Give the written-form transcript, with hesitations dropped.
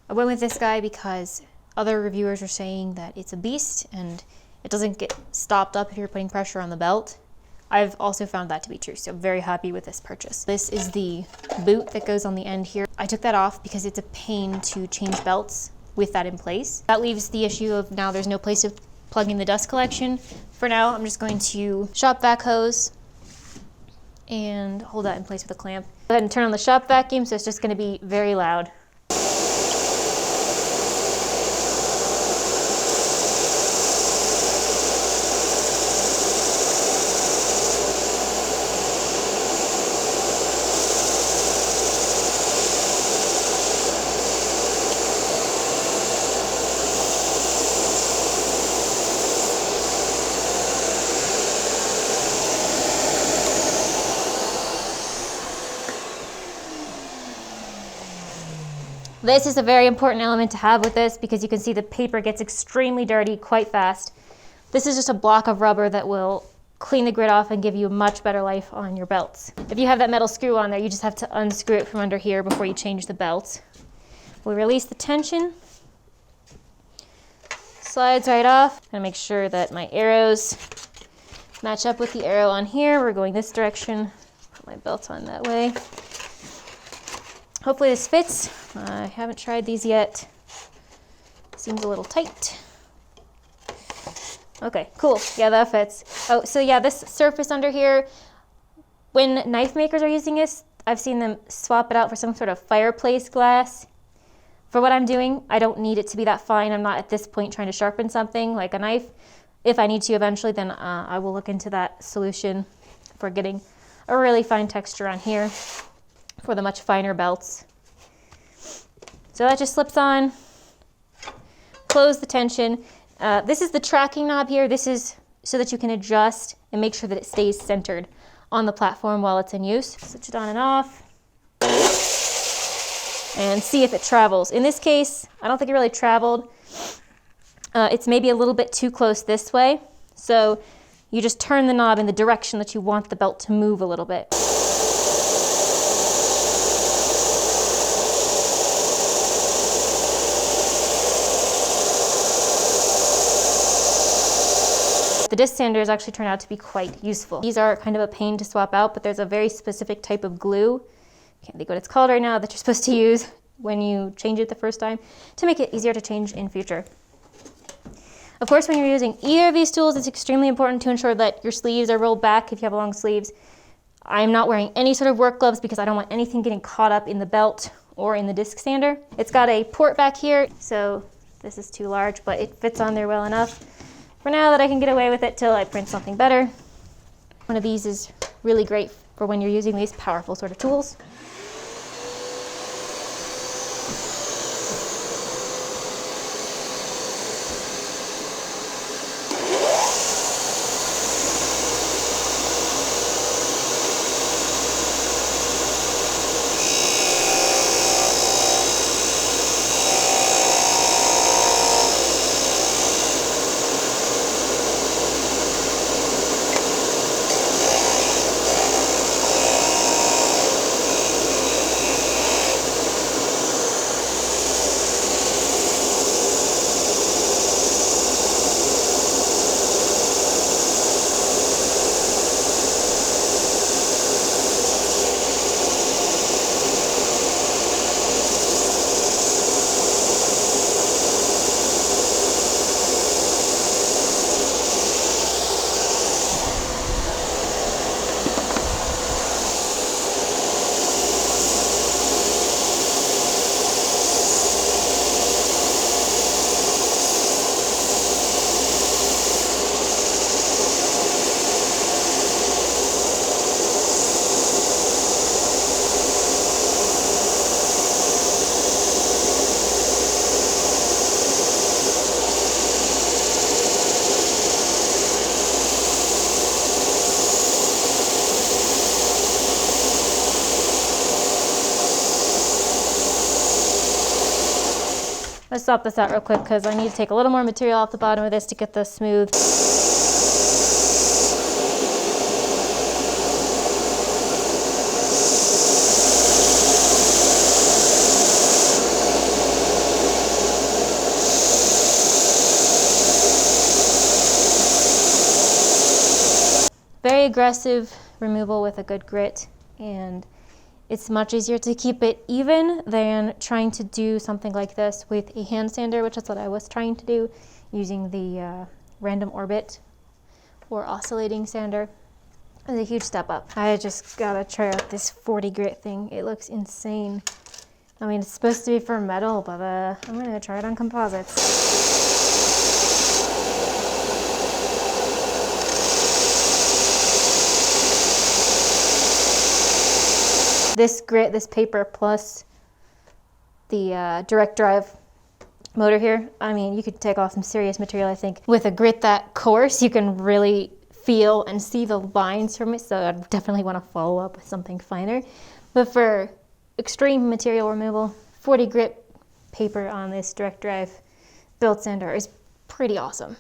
I went with this guy because other reviewers are saying that it's a beast and it doesn't get stopped up if you're putting pressure on the belt. I've also found that to be true, so I'm very happy with this purchase. This is the boot that goes on the end here. I took that off because it's a pain to change belts with that in place. That leaves the issue of now there's no place to plug in the dust collection. For now, I'm just going to shop vac hose and hold that in place with a clamp. Go ahead and turn on the shop vacuum, so it's just gonna be very loud. This is a very important element to have with this because you can see the paper gets extremely dirty quite fast. This is just a block of rubber that will clean the grit off and give you a much better life on your belts. If you have that metal screw on there, you just have to unscrew it from under here before you change the belt. We release the tension. Slides right off. I'm gonna make sure that my arrows match up with the arrow on here. We're going this direction. Put my belt on that way. Hopefully this fits. I haven't tried these yet. Seems a little tight. Okay, cool. Yeah, that fits. Oh, so yeah, this surface under here, when knife makers are using this, I've seen them swap it out for some sort of fireplace glass. For what I'm doing, I don't need it to be that fine. I'm not at this point trying to sharpen something like a knife. If I need to eventually, then I will look into that solution for getting a really fine texture on here for the much finer belts. So that just slips on, close the tension. This is the tracking knob here. This is so that you can adjust and make sure that it stays centered on the platform while it's in use. Switch it on and off and see if it travels. In this case, I don't think it really traveled. It's maybe a little bit too close this way. So you just turn the knob in the direction that you want the belt to move a little bit. The disc sanders actually turn out to be quite useful. These are kind of a pain to swap out, but there's a very specific type of glue, can't think what it's called right now, that you're supposed to use when you change it the first time to make it easier to change in future. Of course, when you're using either of these tools, it's extremely important to ensure that your sleeves are rolled back if you have long sleeves. I'm not wearing any sort of work gloves because I don't want anything getting caught up in the belt or in the disc sander. It's got a port back here, so this is too large, but it fits on there well enough for now that I can get away with it till I print something better. One of these is really great for when you're using these powerful sort of tools. Let's swap this out real quick because I need to take a little more material off the bottom of this to get this smooth. very aggressive removal with a good grit, and it's much easier to keep it even than trying to do something like this with a hand sander, which is what I was trying to do using the random orbit or oscillating sander. It's a huge step up. I just gotta try out this 40 grit thing. It looks insane. I mean, it's supposed to be for metal, but I'm gonna try it on composites. This grit, this paper, plus the direct drive motor here, I mean, you could take off some serious material, I think. With a grit that coarse, you can really feel and see the lines from it, so I definitely want to follow up with something finer. But for extreme material removal, 40 grit paper on this direct drive build sander is pretty awesome.